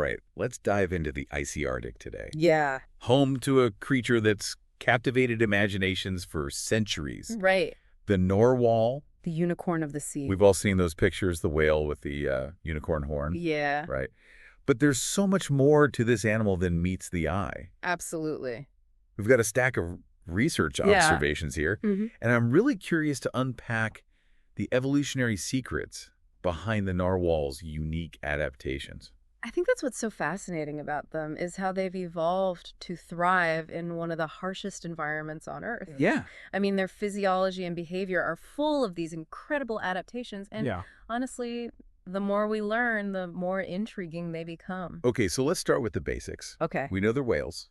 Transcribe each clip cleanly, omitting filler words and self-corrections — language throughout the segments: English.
right, let's dive into the icy Arctic today. Yeah. Home to a creature that's captivated imaginations for centuries. Right. The narwhal. The unicorn of the sea. We've all seen those pictures, the whale with the unicorn horn. Yeah. Right. But there's so much more to this animal than meets the eye. Absolutely. We've got a stack of research observations here, and I'm really curious to unpack the evolutionary secrets behind the narwhal's unique adaptations. I think that's what's so fascinating about them is how they've evolved to thrive in one of the harshest environments on Earth. Yeah. I mean, their physiology and behavior are full of these incredible adaptations. And honestly, the more we learn, the more intriguing they become. Okay, so let's start with the basics. Okay. We know they're whales,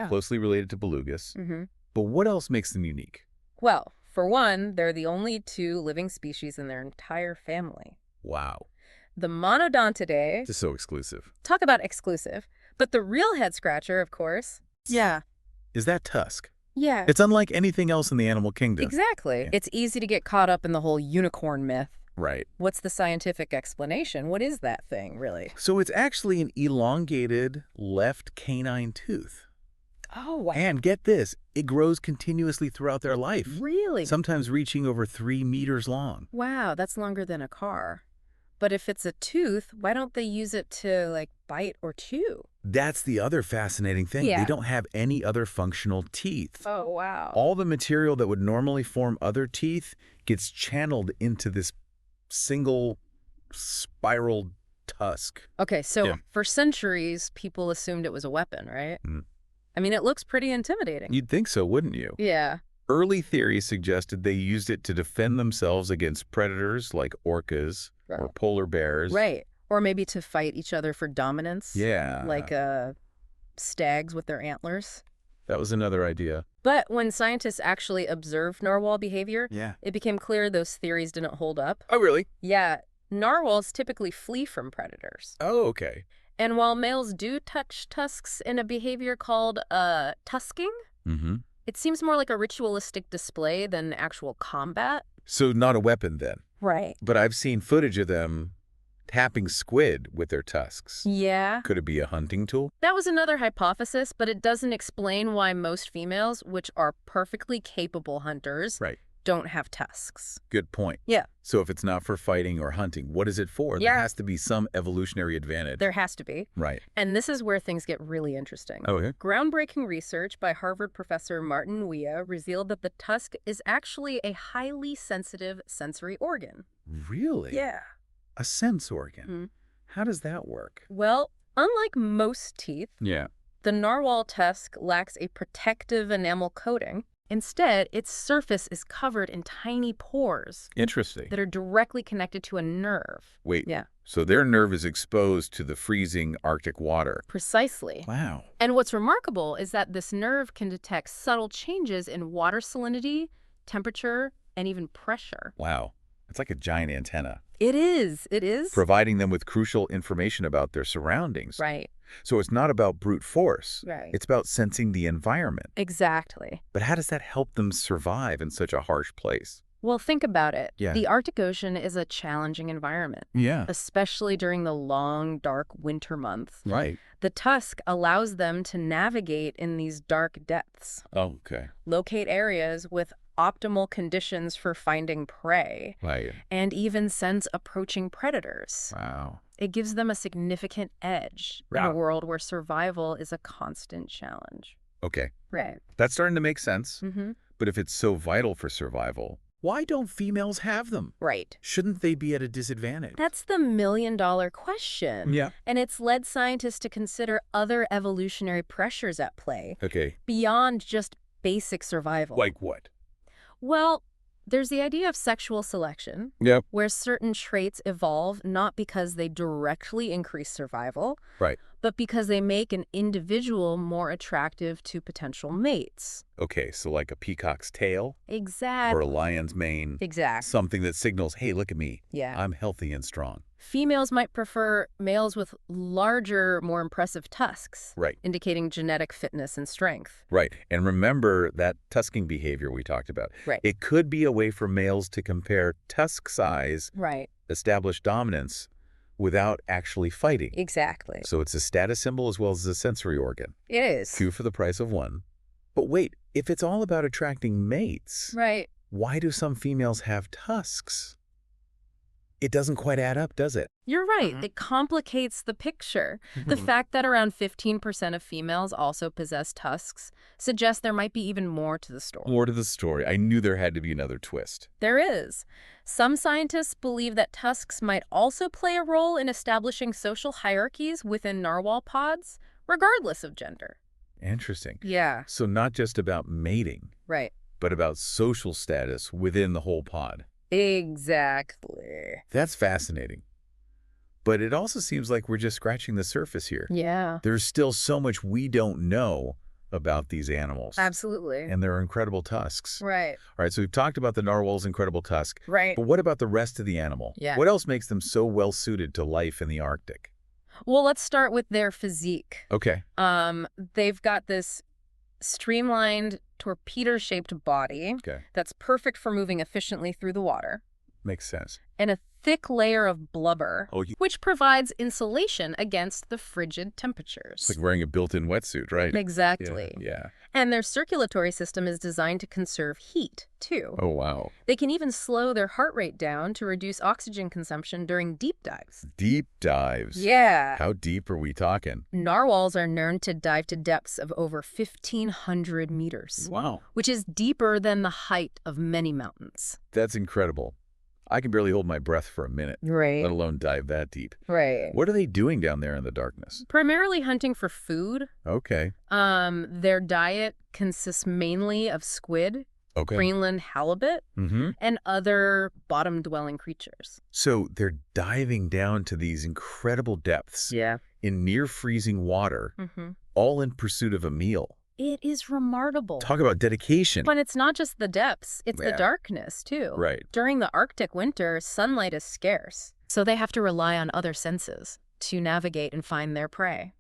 closely related to belugas. But what else makes them unique? Well, for one, they're the only two living species in their entire family. Wow. The Monodontidae. Just so exclusive. Talk about exclusive. But the real head scratcher, of course. Yeah. Is that Tusk? Yeah. It's unlike anything else in the animal kingdom. Exactly. Yeah. It's easy to get caught up in the whole unicorn myth. Right. What's the scientific explanation? What is that thing, really? So it's actually an elongated left canine tooth. Oh, wow. And get this, it grows continuously throughout their life. Really? Sometimes reaching over 3 meters long. Wow, that's longer than a car. But if it's a tooth, why don't they use it to, like, bite or chew? That's the other fascinating thing. Yeah. They don't have any other functional teeth. Oh, wow. All the material that would normally form other teeth gets channeled into this single spiral tusk. Okay, so for centuries, people assumed it was a weapon, right? Mm. I mean, it looks pretty intimidating. You'd think so, wouldn't you? Yeah. Early theories suggested they used it to defend themselves against predators like orcas or polar bears. Right. Or maybe to fight each other for dominance. Yeah. Like stags with their antlers. That was another idea. But when scientists actually observed narwhal behavior, it became clear those theories didn't hold up. Oh, really? Yeah. Narwhals typically flee from predators. Oh, okay. And while males do touch tusks in a behavior called tusking, it seems more like a ritualistic display than actual combat. So not a weapon then? Right. But I've seen footage of them tapping squid with their tusks. Yeah. Could it be a hunting tool? That was another hypothesis, but it doesn't explain why most females, which are perfectly capable hunters, don't have tusks. Good point. Yeah. So if it's not for fighting or hunting, what is it for? Yeah. There has to be some evolutionary advantage. There has to be. Right. And this is where things get really interesting. Oh, yeah? Groundbreaking research by Harvard professor Martin Weah revealed that the tusk is actually a highly sensitive sensory organ. Really? Yeah. A sense organ? How does that work? Well, unlike most teeth, the narwhal tusk lacks a protective enamel coating. Instead, its surface is covered in tiny pores. Interesting. That are directly connected to a nerve. Wait. Yeah. So their nerve is exposed to the freezing Arctic water. Precisely. Wow. And what's remarkable is that this nerve can detect subtle changes in water salinity, temperature, and even pressure. Wow. It's like a giant antenna. It is. It is. Providing them with crucial information about their surroundings. Right. So it's not about brute force. Right. It's about sensing the environment. Exactly. But how does that help them survive in such a harsh place? Well, think about it. Yeah. The Arctic Ocean is a challenging environment. Yeah. Especially during the long, dark winter months. Right. The tusk allows them to navigate in these dark depths. Oh, okay. Locate areas with optimal conditions for finding prey. Right. And even sense approaching predators. Wow. It gives them a significant edge in a world where survival is a constant challenge. Okay. Right. That's starting to make sense. But if it's so vital for survival, why don't females have them? Right. Shouldn't they be at a disadvantage? That's the million-dollar question. Yeah. And it's led scientists to consider other evolutionary pressures at play. Okay. Beyond just basic survival. Like what? Well, there's the idea of sexual selection, where certain traits evolve not because they directly increase survival, but because they make an individual more attractive to potential mates. Okay, so like a peacock's tail? Exactly. Or a lion's mane? Exactly. Something that signals, hey, look at me. Yeah. I'm healthy and strong. Females might prefer males with larger, more impressive tusks. Right. Indicating genetic fitness and strength. Right. And remember that tusking behavior we talked about. Right. It could be a way for males to compare tusk size, right, establish dominance, without actually fighting. Exactly. So it's a status symbol as well as a sensory organ. It is. 2 for the price of 1. But wait, if it's all about attracting mates, Right. why do some females have tusks? It doesn't quite add up, does it? You're right. It complicates the picture. The fact that around 15% of females also possess tusks suggests there might be even more to the story. More to the story. I knew there had to be another twist. There is. Some scientists believe that tusks might also play a role in establishing social hierarchies within narwhal pods, regardless of gender. Interesting. Yeah. So not just about mating, Right. but about social status within the whole pod. Exactly. That's fascinating. But it also seems like we're just scratching the surface here. Yeah. There's still so much we don't know about these animals. Absolutely. And their incredible tusks. Right. All right, so we've talked about the narwhal's incredible tusk. Right. But what about the rest of the animal? Yeah. What else makes them so well suited to life in the Arctic? Well, let's start with their physique. Okay. They've got this streamlined, torpedo-shaped body that's perfect for moving efficiently through the water. Makes sense. And a thick layer of blubber, which provides insulation against the frigid temperatures. It's like wearing a built-in wetsuit, right? Exactly. Yeah. And their circulatory system is designed to conserve heat, too. Oh, wow. They can even slow their heart rate down to reduce oxygen consumption during deep dives. Deep dives? Yeah. How deep are we talking? Narwhals are known to dive to depths of over 1,500 meters. Wow. Which is deeper than the height of many mountains. That's incredible. I can barely hold my breath for a minute, right? Let alone dive that deep. Right. What are they doing down there in the darkness? Primarily hunting for food. Okay. Their diet consists mainly of squid, Greenland halibut, and other bottom-dwelling creatures. So they're diving down to these incredible depths in near-freezing water, all in pursuit of a meal. It is remarkable. Talk about dedication. But it's not just the depths, it's the darkness, too. Right. During the Arctic winter, sunlight is scarce, so they have to rely on other senses to navigate and find their prey.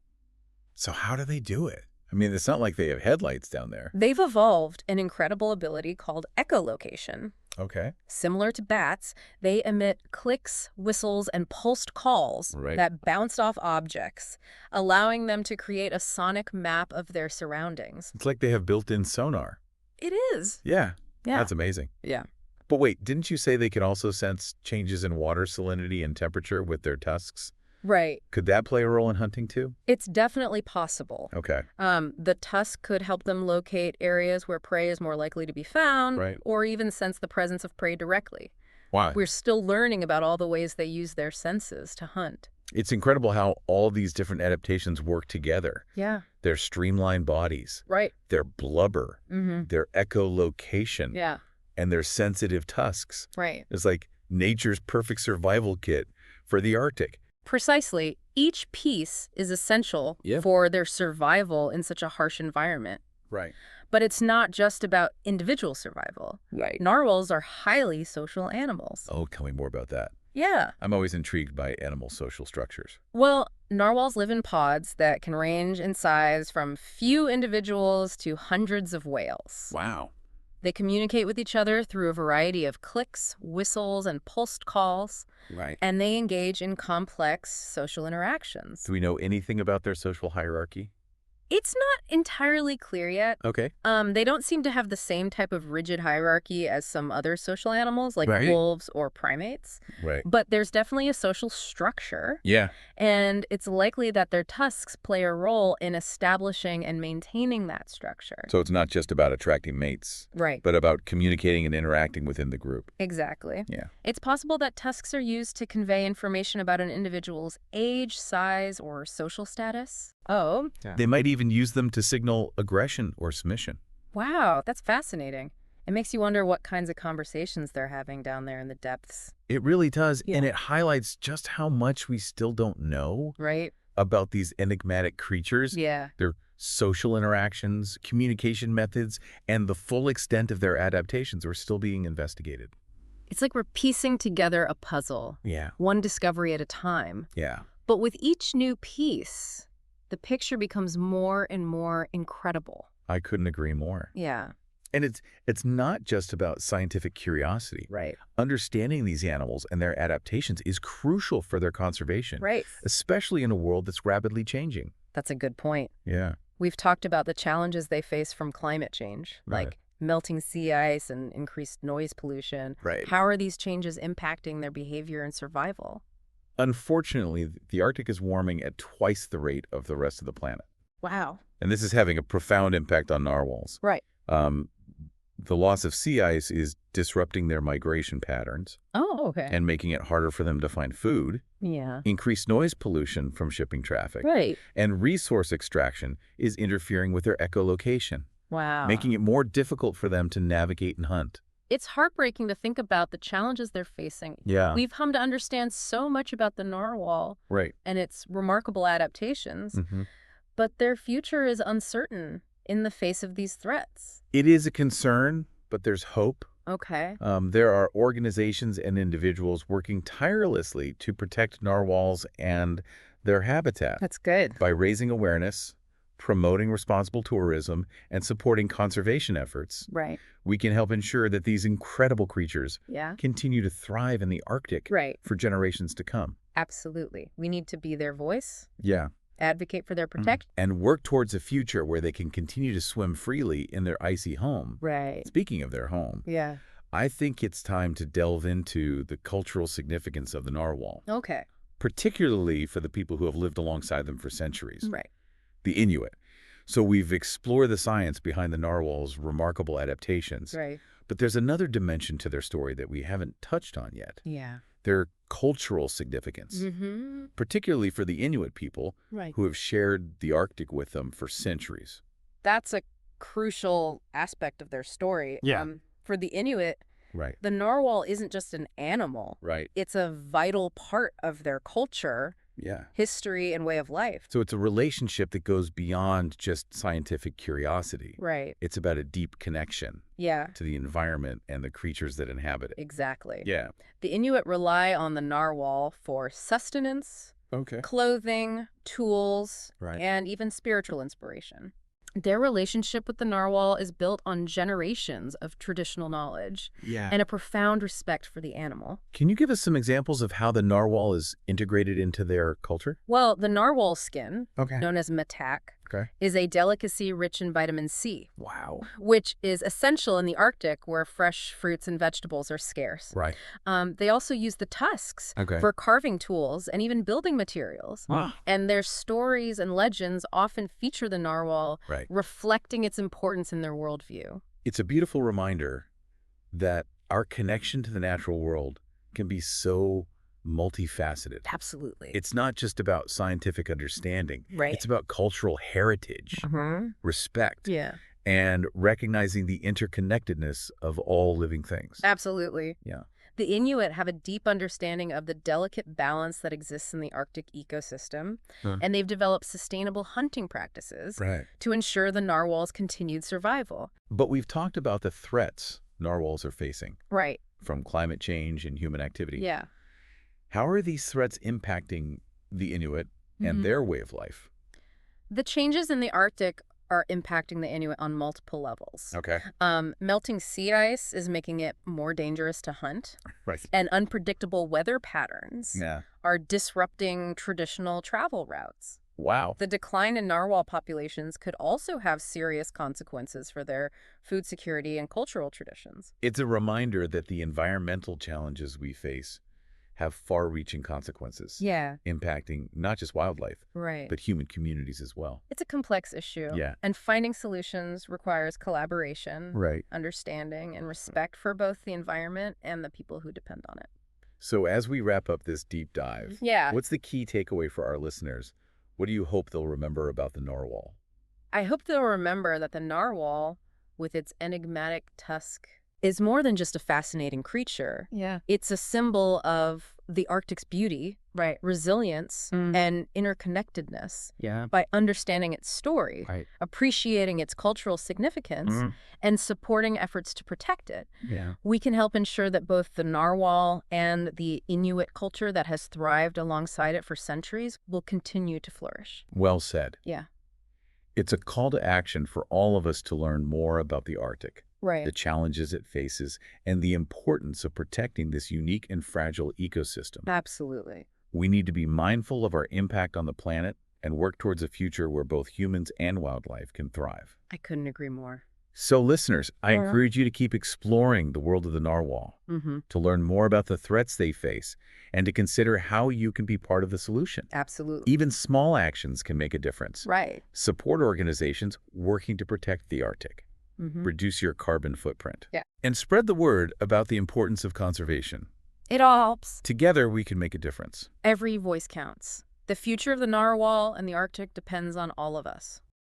So how do they do it? I mean, it's not like they have headlights down there. They've evolved an incredible ability called echolocation. Okay. Similar to bats, they emit clicks, whistles, and pulsed calls that bounce off objects, allowing them to create a sonic map of their surroundings. It's like they have built-in sonar. It is. Yeah. That's amazing. Yeah. But wait, didn't you say they can also sense changes in water salinity and temperature with their tusks? Right. Could that play a role in hunting too? It's definitely possible. Okay. The tusk could help them locate areas where prey is more likely to be found, or even sense the presence of prey directly. Wow. We're still learning about all the ways they use their senses to hunt. It's incredible how all these different adaptations work together. Yeah. Their streamlined bodies. Right. Their blubber. Their echolocation. Yeah. And their sensitive tusks. Right. It's like nature's perfect survival kit for the Arctic. Precisely. Each piece is essential for their survival in such a harsh environment. Right. But it's not just about individual survival. Right. Narwhals are highly social animals. Oh, tell me more about that. Yeah. I'm always intrigued by animal social structures. Well, narwhals live in pods that can range in size from few individuals to hundreds of whales. Wow. They communicate with each other through a variety of clicks, whistles, and pulsed calls. Right. And they engage in complex social interactions. Do we know anything about their social hierarchy? It's not entirely clear yet. Okay. They don't seem to have the same type of rigid hierarchy as some other social animals like wolves or primates. Right. But there's definitely a social structure. Yeah. And it's likely that their tusks play a role in establishing and maintaining that structure. So it's not just about attracting mates. Right. But about communicating and interacting within the group. Exactly. Yeah. It's possible that tusks are used to convey information about an individual's age, size, or social status. Oh. Yeah. They might even use them to signal aggression or submission. Wow, that's fascinating. It makes you wonder what kinds of conversations they're having down there in the depths. It really does, and it highlights just how much we still don't know about these enigmatic creatures. Yeah. Their social interactions, communication methods, and the full extent of their adaptations are still being investigated. It's like we're piecing together a puzzle. Yeah. One discovery at a time. Yeah. But with each new piece, the picture becomes more and more incredible. I couldn't agree more. Yeah. And it's not just about scientific curiosity. Right. Understanding these animals and their adaptations is crucial for their conservation. Right. Especially in a world that's rapidly changing. That's a good point. Yeah. We've talked about the challenges they face from climate change, like melting sea ice and increased noise pollution. Right. How are these changes impacting their behavior and survival? Unfortunately, the Arctic is warming at twice the rate of the rest of the planet. Wow. And this is having a profound impact on narwhals. Right. The loss of sea ice is disrupting their migration patterns. Oh, okay. And making it harder for them to find food. Yeah. Increased noise pollution from shipping traffic. Right. And resource extraction is interfering with their echolocation. Wow. Making it more difficult for them to navigate and hunt. It's heartbreaking to think about the challenges they're facing. Yeah. We've come to understand so much about the narwhal and its remarkable adaptations, but their future is uncertain in the face of these threats. It is a concern, but there's hope. Okay. There are organizations and individuals working tirelessly to protect narwhals and their habitat. That's good. By raising awareness, promoting responsible tourism, and supporting conservation efforts, we can help ensure that these incredible creatures continue to thrive in the Arctic for generations to come. Absolutely. We need to be their voice. Yeah. Advocate for their protection. And work towards a future where they can continue to swim freely in their icy home. Right. Speaking of their home, I think it's time to delve into the cultural significance of the narwhal. Okay. Particularly for the people who have lived alongside them for centuries. Right. The Inuit. So we've explored the science behind the narwhal's remarkable adaptations. Right. But there's another dimension to their story that we haven't touched on yet. Yeah. Their cultural significance, particularly for the Inuit people who have shared the Arctic with them for centuries. That's a crucial aspect of their story. Yeah. For the Inuit, the narwhal isn't just an animal. It's a vital part of their culture, history, and way of life. So it's a relationship that goes beyond just scientific curiosity. It's about a deep connection to the environment and the creatures that inhabit it. Exactly. Yeah. The Inuit rely on the narwhal for sustenance, clothing, tools, and even spiritual inspiration. Their relationship with the narwhal is built on generations of traditional knowledge and a profound respect for the animal. Can you give us some examples of how the narwhal is integrated into their culture? Well, the narwhal skin, known as matak, is a delicacy rich in vitamin C. Wow. Which is essential in the Arctic where fresh fruits and vegetables are scarce. They also use the tusks for carving tools and even building materials. And their stories and legends often feature the narwhal, reflecting its importance in their worldview. It's a beautiful reminder that our connection to the natural world can be so multifaceted. Absolutely. It's not just about scientific understanding. It's about cultural heritage, respect, and recognizing the interconnectedness of all living things. Absolutely. Yeah. The Inuit have a deep understanding of the delicate balance that exists in the Arctic ecosystem, and they've developed sustainable hunting practices to ensure the narwhal's continued survival. But we've talked about the threats narwhals are facing. From climate change and human activity. Yeah. How are these threats impacting the Inuit and their way of life? The changes in the Arctic are impacting the Inuit on multiple levels. Melting sea ice is making it more dangerous to hunt. And unpredictable weather patterns are disrupting traditional travel routes. Wow. The decline in narwhal populations could also have serious consequences for their food security and cultural traditions. It's a reminder that the environmental challenges we face have far-reaching consequences. Impacting not just wildlife, but human communities as well. It's a complex issue. And finding solutions requires collaboration, understanding, and respect for both the environment and the people who depend on it. So as we wrap up this deep dive, what's the key takeaway for our listeners? What do you hope they'll remember about the narwhal? I hope they'll remember that the narwhal, with its enigmatic tusk, is more than just a fascinating creature. It's a symbol of the Arctic's beauty, resilience, and interconnectedness. By understanding its story, appreciating its cultural significance, and supporting efforts to protect it, we can help ensure that both the narwhal and the Inuit culture that has thrived alongside it for centuries will continue to flourish. Well said. It's a call to action for all of us to learn more about the Arctic. the challenges it faces, and the importance of protecting this unique and fragile ecosystem. Absolutely. We need to be mindful of our impact on the planet and work towards a future where both humans and wildlife can thrive. I couldn't agree more. So listeners, I encourage you to keep exploring the world of the narwhal, to learn more about the threats they face, and to consider how you can be part of the solution. Absolutely. Even small actions can make a difference. Right. Support organizations working to protect the Arctic. Reduce your carbon footprint. And spread the word about the importance of conservation. It all helps. Together, we can make a difference. Every voice counts. The future of the narwhal and the Arctic depends on all of us.